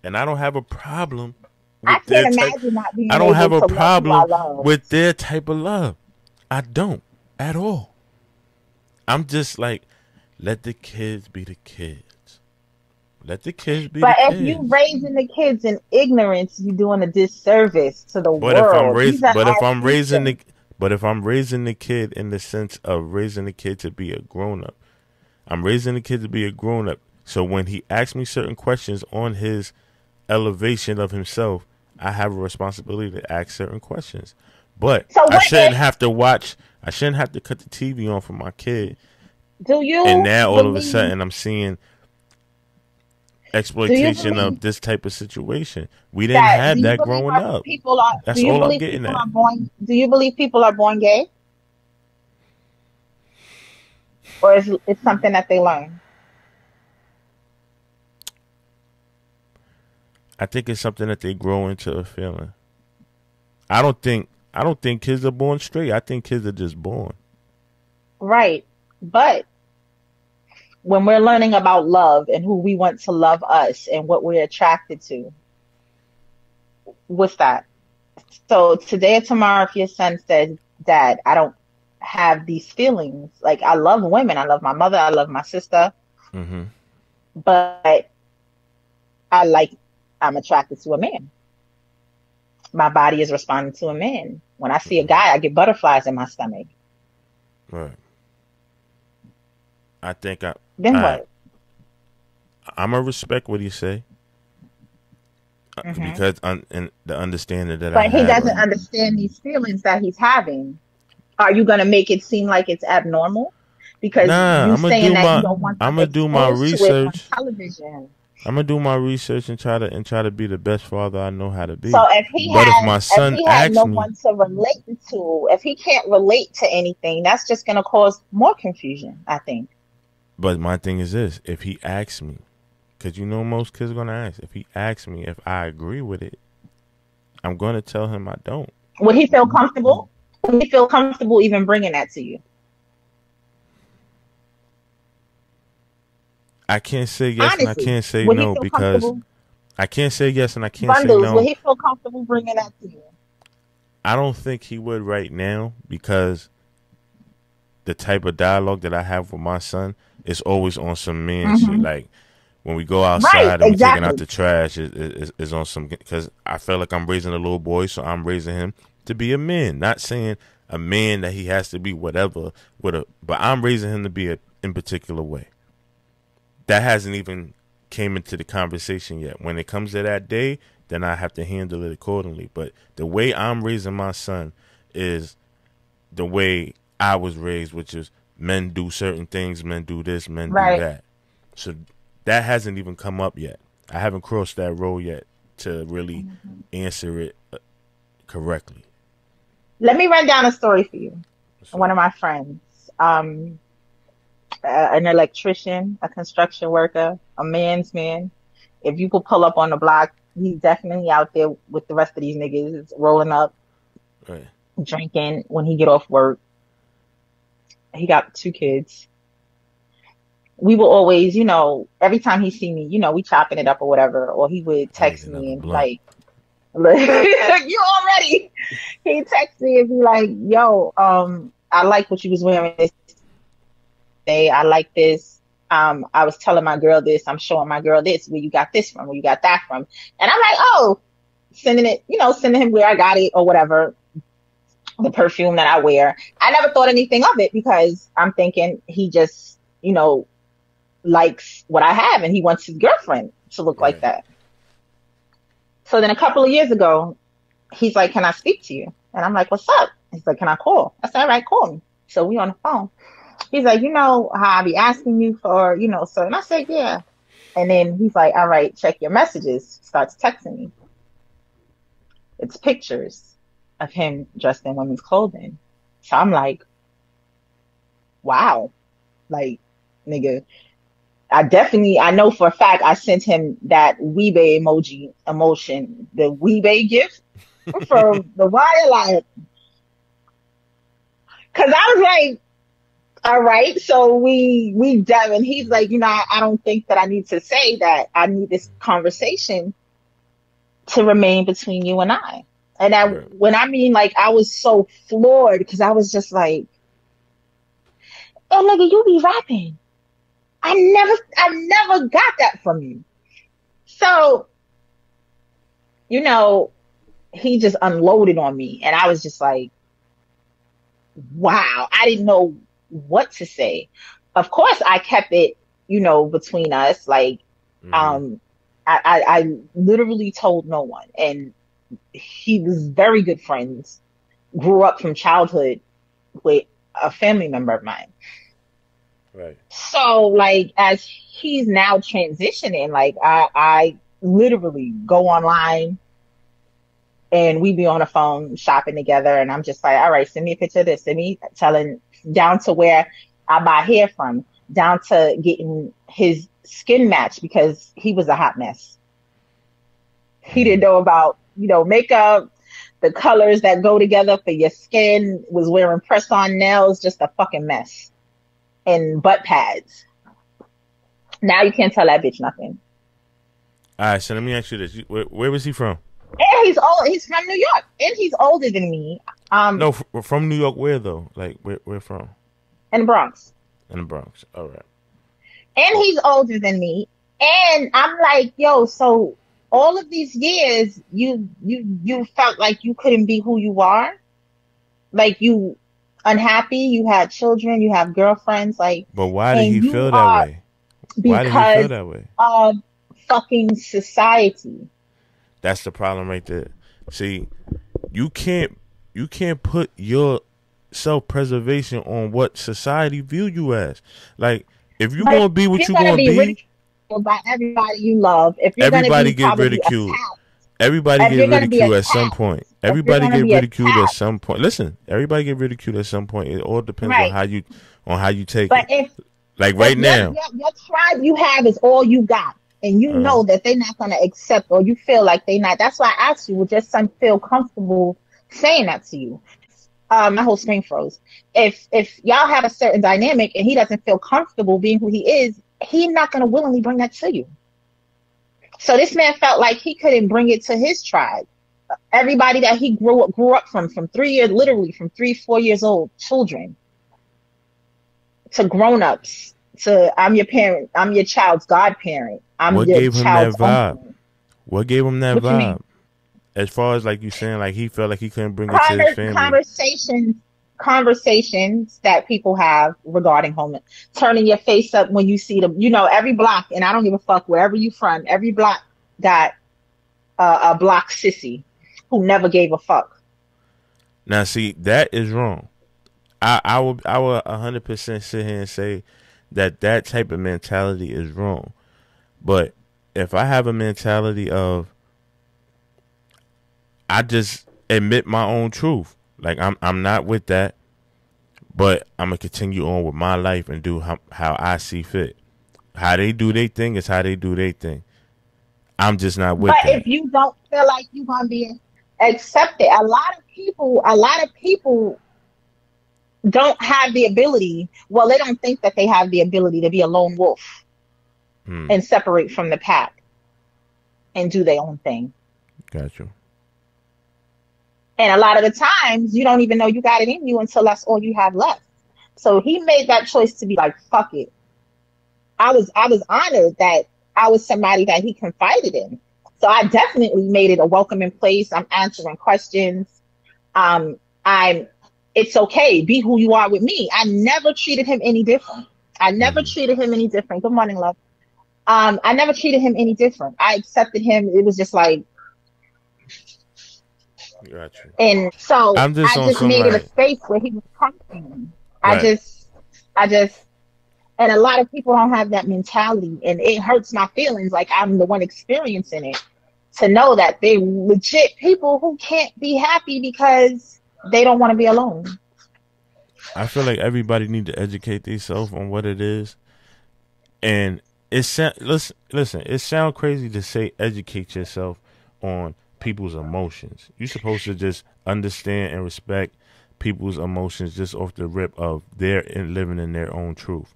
and I don't have a problem. I can't imagine not being I don't have a able to problem love with their type of love. I don't at all. I'm just like, let the kids be the kids. Let the kids be the But if you kids. raising the kids in ignorance, you're doing a disservice to the But if I'm world. These raising, are but if our I'm raising future. the, but if I'm raising the kid in the sense of raising the kid to be a grown up, I'm raising the kid to be a grown up. So when he asks me certain questions on his elevation of himself, I have a responsibility to ask certain questions. But So I what shouldn't if, have to watch. I shouldn't have to cut the TV on for my kid. do And you now all of a believe, sudden I'm seeing do you exploitation believe of this type of situation. We didn't do have you that believe growing our up. people are, do That's you all I'm believe getting people at. are born, do you believe people are born gay? Or is it something that they learn? I think it's something that they grow into a feeling. I don't think kids are born straight. I think kids are just born. Right. But when we're learning about love and who we want to love us and what we're attracted to, what's that? So today or tomorrow, if your son says, Dad, I don't have these feelings, like I love women, I love my mother, I love my sister, Hmm. but I like, I'm attracted to a man. My body is responding to a man. When I see a guy, I get butterflies in my stomach. Right. I think Then I what? I'm gonna respect what he say Hmm. because and the understanding that I But he have. doesn't understand these feelings that he's having. Are you going to make it seem like it's abnormal? Because Nah, you saying that you don't want them I'm gonna do my exposed to it on research. television. I'm gonna do my research and try to be the best father I know how to So be. But if my if son he had asks no me, one to relate to, if he can't relate to anything, that's just going to cause more confusion, I think. but my thing is this: if he asks me, because you know most kids are gonna ask. If he asks me if I agree with it, I'm gonna tell him I don't. Would he feel comfortable? Would he feel comfortable even bringing that to you? I can't say yes and I Honestly, can't say would he no feel because comfortable? I can't say yes and I can't say Bundles, would no. he feel comfortable bringing that to you? I don't think he would right now because the type of dialogue that I have with my son is always on some man shit. Hmm. Like when we go Right, outside and we taking out exactly. the trash is on some because I feel like I'm raising a little boy, so I'm raising him to be a man. Not saying a man that he has to be whatever but I'm raising him to be a in particular way. That hasn't even came into the conversation yet. When it comes to that day, then I have to handle it accordingly. But the way I'm raising my son is the way I was raised, which is men do certain things, men do this, men do Right. that. So that hasn't even come up yet. I haven't crossed that road yet to really Mhm. answer it correctly. Let me run down a story for you. One So, of my friends, um, an electrician, a construction worker, a man's man. If you could pull up on the block, he's definitely out there with the rest of these niggas rolling up, right, drinking when he get off work. He got two kids. We will always, every time he see me, we chopping it up or whatever, or he would I need text me another and be blunt. like, look, you already. He text me and be like, yo, I like what you was wearing this day. I like this. I was telling my girl this. I'm showing my girl this. Where you got this from? Where you got that from? And I'm like, oh, sending it, sending him where I got it or whatever. The perfume that I wear. I never thought anything of it because I'm thinking he just, likes what I have and he wants his girlfriend to look like Right, that. So then a couple of years ago, he's like, can I speak to you? And I'm like, what's up? He's like, can I call? I said, all right, call me. So we on the phone. He's like, you know how I be asking you for, so, and I said, yeah. And then he's like, all right, check your messages. Starts texting me. It's pictures of him dressed in women's clothing. So I'm like, wow. Like, nigga, I know for a fact I sent him that Weebay emotion, the Weebay gift for the wire line. Cause I was like, all right, so we done, and he's like, I don't think that I need to say that. I need this conversation to remain between you and I. And right, when I mean like I was so floored because I was just like, oh nigga, you be rapping. I never got that from you. So, you know, he just unloaded on me, and I was just like, wow, I didn't know what to say. Of course, I kept it, between us. Like, Mm-hmm. um, I literally told no one, and he was very good friends. Grew up from childhood with a family member of mine. Right. So, like, as he's now transitioning, like, I literally go online and we be on the phone shopping together, and I'm just like, all right, send me a picture of this, send me telling down to where I buy hair from, down to getting his skin match because he was a hot mess. He Mm-hmm. didn't know about, makeup, the colors that go together for your skin, was wearing press on nails, just a fucking mess. And butt pads. Now you can't tell that bitch nothing. All right, so let me ask you this: where was he from? And he's old. He's from New York, and he's older than me. No, from New York. Where though? Like where from? In the Bronx. In the Bronx. All right. And he's older than me. And I'm like, yo, so all of these years, you felt like you couldn't be who you are, like you unhappy, you had children, you have girlfriends, like, But why did and he you feel that are way? Why did he feel because that way? of fucking society. That's the problem right there. See, you can't put your self preservation on what society view you as. Like, if you're But gonna be what you're you're gonna gonna be be, ridiculed by everybody you love. If you're gonna everybody be get probably ridiculed. attacked, Everybody if get you're gonna be ridiculed at some attacked, point. if you're Everybody gonna get be ridiculed at attacked, some point. Listen, everybody get ridiculed at some point. It all depends on right? how you take But it. if Like if right now. your tribe you have is all you got, and you Uh, know that they're not gonna accept, or you feel like they're not. That's why I asked you, would your son feel comfortable saying that to you? My whole screen froze. If y'all have a certain dynamic and he doesn't feel comfortable being who he is, he's not gonna willingly bring that to you. So this man felt like he couldn't bring it to his tribe. Everybody that he grew up from 3 years, literally from 3, 4 years old, children to grown-ups, to I'm your parent, I'm your child's godparent, I'm what your gave him that child's vibe? uncle. What gave him that What you vibe? mean? As far as like you saying, like he felt like he couldn't bring it to his family. Conversations that people have regarding home, turning your face up when you see them. Every block, and I don't give a fuck wherever you from. Every block got a block sissy who never gave a fuck. Now, see, that is wrong. I would 100% sit here and say that type of mentality is wrong. But if I have a mentality of I just admit my own truth, like I'm not with that, but I'm gonna continue on with my life and do how I see fit. How they do their thing is how they do their thing. I'm just not But with if that. you don't feel like you're gonna be accepted, a lot of people don't have the ability. Well, they don't think that they have the ability to be a lone wolf Hmm. and separate from the pack and do their own thing. Got you. And a lot of the times, you don't even know you got it in you until that's all you have left. So he made that choice to be like, fuck it. I was honored that I was somebody that he confided in. So I definitely made it a welcoming place. I'm answering questions. I'm It's okay. Be who you are with me. I never treated him any different. I never Hmm. treated him any different. Good morning, love. I never treated him any different. I accepted him. It was just like, Got you. and so I'm just I on just some made it a like space where he was comfortable. I right. just, I just, and a lot of people don't have that mentality, and it hurts my feelings. Like I'm the one experiencing it, to know that they legit people who can't be happy because they don't want to be alone. I feel like everybody need to educate themselves on what it is, and listen. It sounds crazy to say educate yourself on people's emotions. You're supposed to just understand and respect people's emotions just off the rip of their living in their own truth.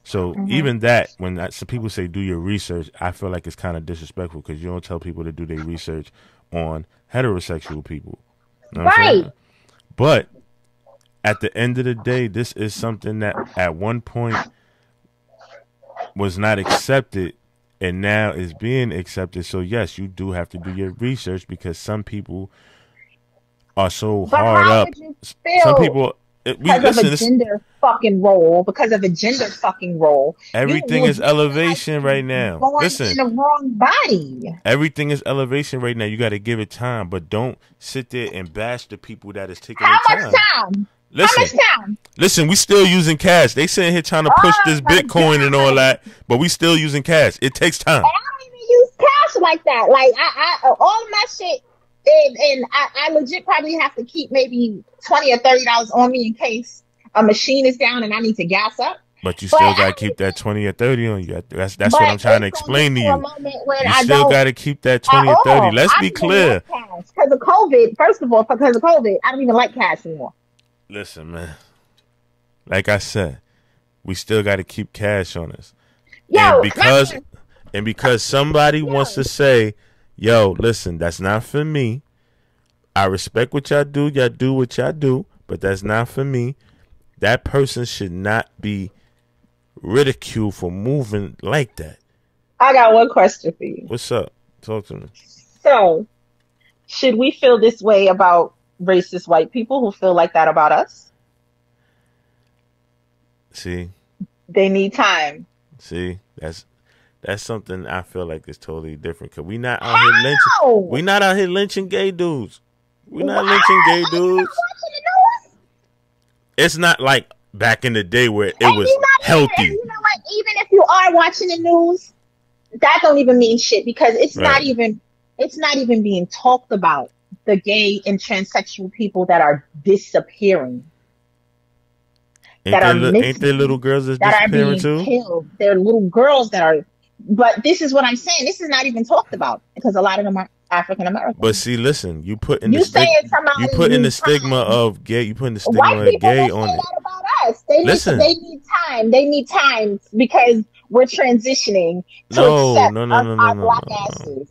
So Hmm. even that, some people say do your research, I feel like it's kind of disrespectful because you don't tell people to do their research on heterosexual people. You know what I'm Right. saying? But at the end of the day, this is something that at one point was not accepted and now it's being accepted. So yes, you do have to do your research because some people are so But hard how up. would you Some feel people, because of a gender fucking role? Because of a gender fucking role, everything is elevation right now. born Listen, in the wrong body. everything is elevation right now. You got to give it time, but don't sit there and bash the people that is taking How their much time. time? Listen, How much time? listen, we still using cash. They sitting here trying to push this my Bitcoin and all God. that, but we still using cash. It takes time. And I don't even use cash like that. Like I all of my shit, and I legit probably have to keep maybe $20 or $30 on me in case a machine is down and I need to gas up. But you still got to keep that 20 or 30 on you. That's what I'm trying to explain to you. You still got to keep that 20 or 30. Let's be clear. Because of COVID, first of all, because of COVID, I don't even like cash anymore. Listen, man. Like I said, we still got to keep cash on us. Yo, and because somebody wants to say, yo, listen, that's not for me. I respect what y'all do. Y'all do what y'all do, but that's not for me. That person should not be ridiculed for moving like that. I got one question for you. What's up? Talk to me. So, should we feel this way about racist white people who feel like that about us? See? They need time. See? That's something I feel like is totally different. Cause we not out here lynching. We not out here lynching gay dudes. We not lynching gay dudes. It's not like back in the day where it was healthy. You know what? Even if you are watching the news, that don't even mean shit because it's not even being talked about. The gay and transsexual people that are disappearing. Ain't there little girls that disappearing too? Killed. There are little girls that are. But this is what I'm saying. This is not even talked about because a lot of them are African American. But see, listen, you put in the stigma of gay. You putting the stigma White of gay people on it. That about us. They need time. They need time because we're transitioning to accept our black asses.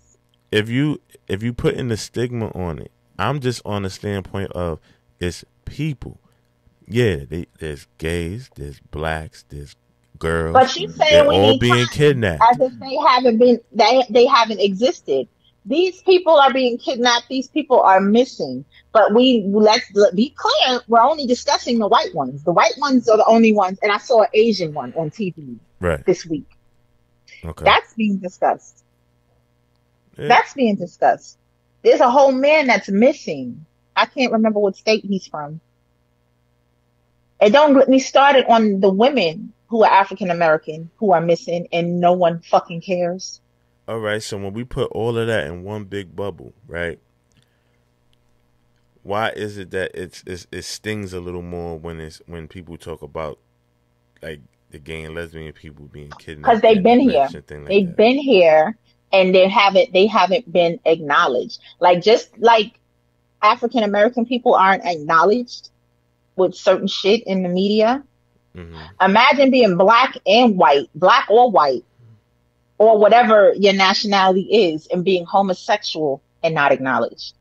If you put in the stigma on it, I'm just on the standpoint of it's people. Yeah, there's gays, there's blacks, there's girls. But you say they're all being kidnapped as if they haven't existed. These people are being kidnapped. These people are missing. But let's be clear. We're only discussing the white ones. The white ones are the only ones. And I saw an Asian one on TV this week. Okay, that's being discussed. Yeah. That's being discussed. There's a whole man that's missing. I can't remember what state he's from. And don't get me started on the women who are African American who are missing and no one fucking cares. All right, so when we put all of that in one big bubble, right? Why is it that it stings a little more when people talk about like the gay and lesbian people being kidnapped? Because they've been here. They've been here and they haven't been acknowledged. Like just like African American people aren't acknowledged with certain shit in the media. Mm-hmm. Imagine being black and white, black or white, or whatever your nationality is, and being homosexual and not acknowledged.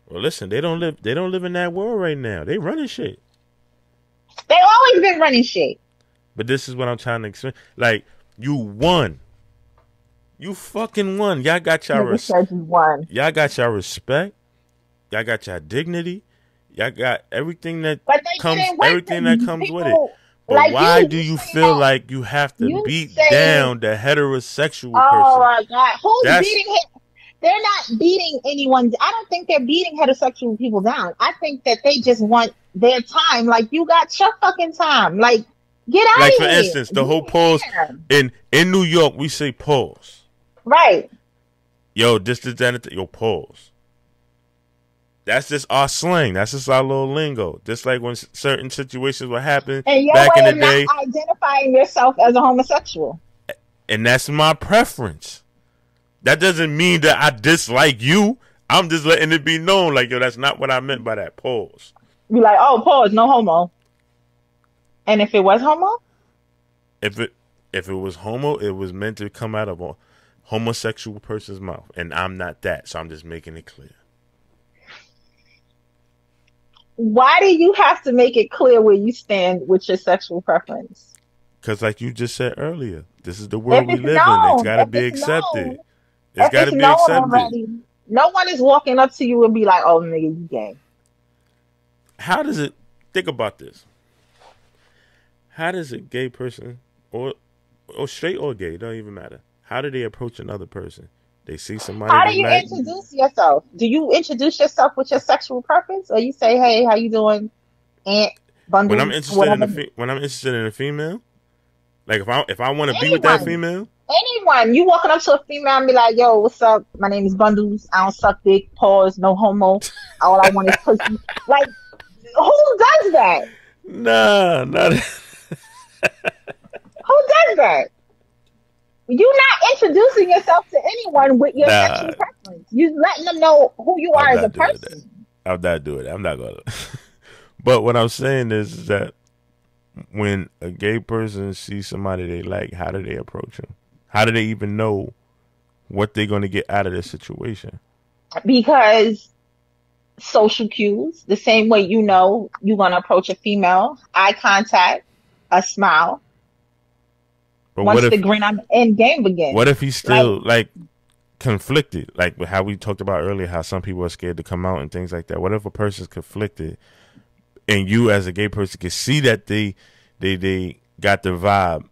Well, listen, they don't live in that world right now. They running shit. They always been running shit. But this is what I'm trying to explain. Like, you won. You fucking won. Y'all got y'all respect. Y'all got y'all respect. Y'all got y'all dignity. Y'all got everything that comes with it. But like why do you feel like you have to beat down the heterosexual person? Oh my God. Who's beating him? They're not beating anyone. I don't think they're beating heterosexual people down. I think that they just want their time. Like, you got your fucking time. Like, get out of here. Like, for instance, the whole pause. In New York, we say pause. Right. Yo, yo, pause. That's just our slang. That's just our little lingo. Just like when certain situations would happen back in the day. Not identifying yourself as a homosexual. And that's my preference. That doesn't mean that I dislike you. I'm just letting it be known. Like, yo, that's not what I meant by that. Pause. Be like, oh, pause, no homo. And if it was homo? If it was homo, it was meant to come out of a homosexual person's mouth. And I'm not that. So I'm just making it clear. Why do you have to make it clear where you stand with your sexual preference? Because like you just said earlier, this is the If world we it's live in. It's known, got to if be it's known, accepted. It's if got it's to be known accepted. already, no one is walking up to you and be like, "Oh, nigga, you gay." How does it, think about this. How does a gay person, or straight or gay, don't even matter. How do they approach another person? They see somebody How they do you like. introduce yourself? Do you introduce yourself with your sexual purpose, or you say, "Hey, how you doing, Aunt When I'm Bundles, interested in whatever"? when I'm interested in a female, like if I want to be with that Anyone, female, anyone. You walking up to a female and be like, "Yo, what's up? My name is Bundles. I don't suck dick. Pause. No homo. All I want is pussy." Like, who does that? nah, not. Who does that? You're not introducing yourself to anyone with your Nah, sexual preference. You're letting them know who you are I'm as a not doing that. person. I'm not doing it. I'm not gonna. But what I'm saying is that when a gay person sees somebody they like, how do they approach them? How do they even know what they're going to get out of this situation? Because social cues, the same way you know you're going to approach a female, eye contact, a smile. But Once the grin on the end game begins. what if he's Like, still like conflicted? Like how we talked about earlier, how some people are scared to come out and things like that. What if a person's conflicted and you as a gay person can see that they got the vibe,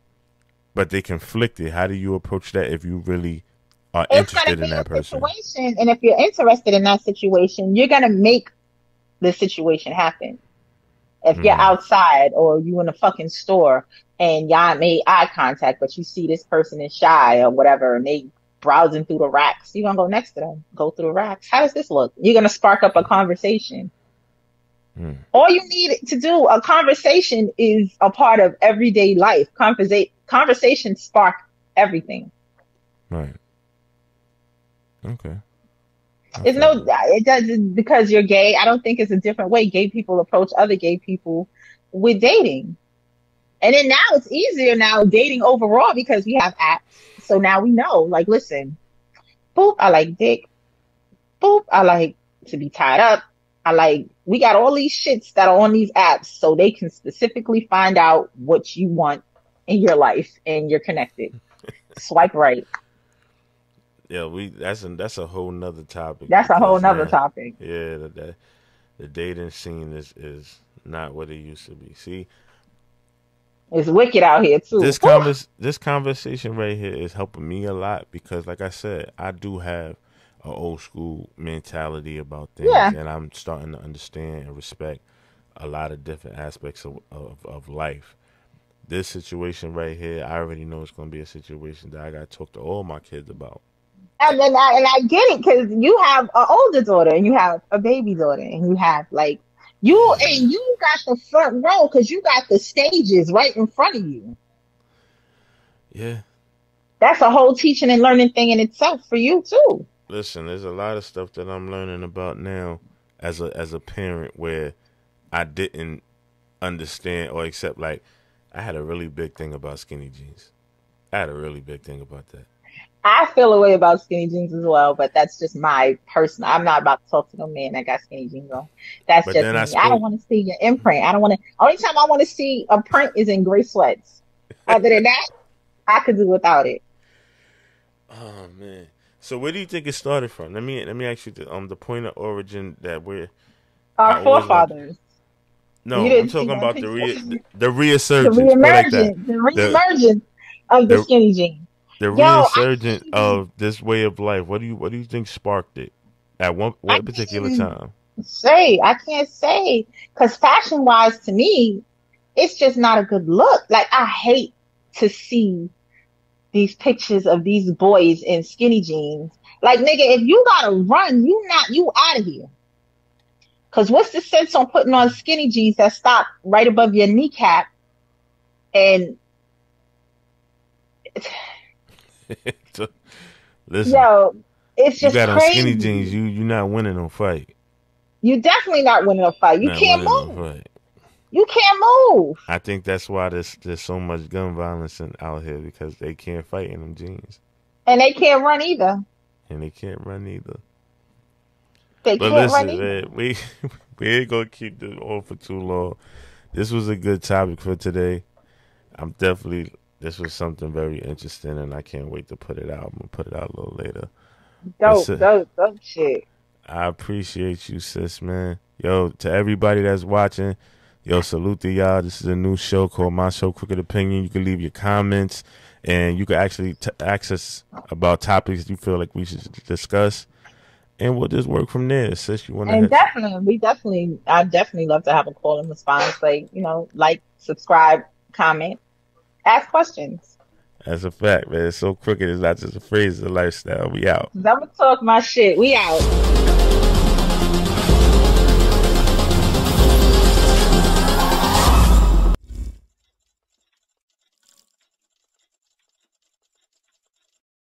but they conflicted? How do you approach that if you really are it's going to interested be in that a person? situation. And if you're interested in that situation, you're going to make the situation happen. If you're outside or you in a fucking store and y'all made eye contact, but you see this person is shy or whatever, and they browsing through the racks, you're gonna go next to them, go through the racks. How does this look? You're gonna spark up a conversation. All you need to do, a conversation is a part of everyday life. Conversations spark everything. Right. Okay. It's no, it doesn't, because you're gay. I don't think it's a different way gay people approach other gay people with dating. And then now it's easier now dating overall because we have apps. So now we know, like, listen, boop, I like dick. Boop, I like to be tied up. We got all these shits that are on these apps so they can specifically find out what you want in your life and you're connected. Swipe right. Yeah, that's a whole nother topic. That's a whole nother topic. Yeah, the dating scene is not what it used to be. See, it's wicked out here too. This conversation right here is helping me a lot because, like I said, I do have an old school mentality about things, and I'm starting to understand and respect a lot of different aspects of life. This situation right here, I already know it's going to be a situation that I got to talk to all my kids about. And I get it because you have an older daughter and you have a baby daughter and you have you got the front row because you got the stages right in front of you. Yeah. That's a whole teaching and learning thing in itself for you too. Listen, there's a lot of stuff that I'm learning about now as a parent where I didn't understand or accept. Like, I had a really big thing about skinny jeans. I had a really big thing about that. I feel a way about skinny jeans as well, but that's just my personal. I'm not about to talk to no man that got skinny jeans on. That's just me. I don't want to see your imprint. I don't want to. Only time I want to see a print is in gray sweats. Other than that, I could do without it. Oh man. So where do you think it started from? Let me ask you the point of origin that we're our forefathers. No, I'm talking about the resurgence. The reemergence of the skinny jeans. The resurgence of this way of life. What do you think sparked it at what particular time? I can't say because fashion wise to me, it's just not a good look. Like I hate to see these pictures of these boys in skinny jeans. Like nigga, if you gotta run, you out of here. Cause what's the sense on putting on skinny jeans that stop right above your kneecap and listen, yo, it's just you got crazy. On skinny jeans, you're not winning no fight. You definitely not winning a fight. You can't move. You can't move. I think that's why there's so much gun violence out here because they can't fight in them jeans. And they can't run either. They can't run either. Man, we ain't gonna keep this on for too long. This was a good topic for today. I'm definitely. This was something very interesting, and I can't wait to put it out. I'm gonna put it out a little later. But Dope, dope, dope shit. I appreciate you, sis, man. Yo, to everybody that's watching, yo, salute to y'all. This is a new show called My So Crooked Opinion. You can leave your comments, and you can actually ask us about topics you feel like we should discuss, and we'll just work from there. Sis, you want to And have I definitely love to have a call and response. Like, like, subscribe, comment, ask questions. That's a fact, man. It's so crooked. It's not just a phrase, it's a lifestyle. We out. 'Cause I'm gonna talk my shit. We out.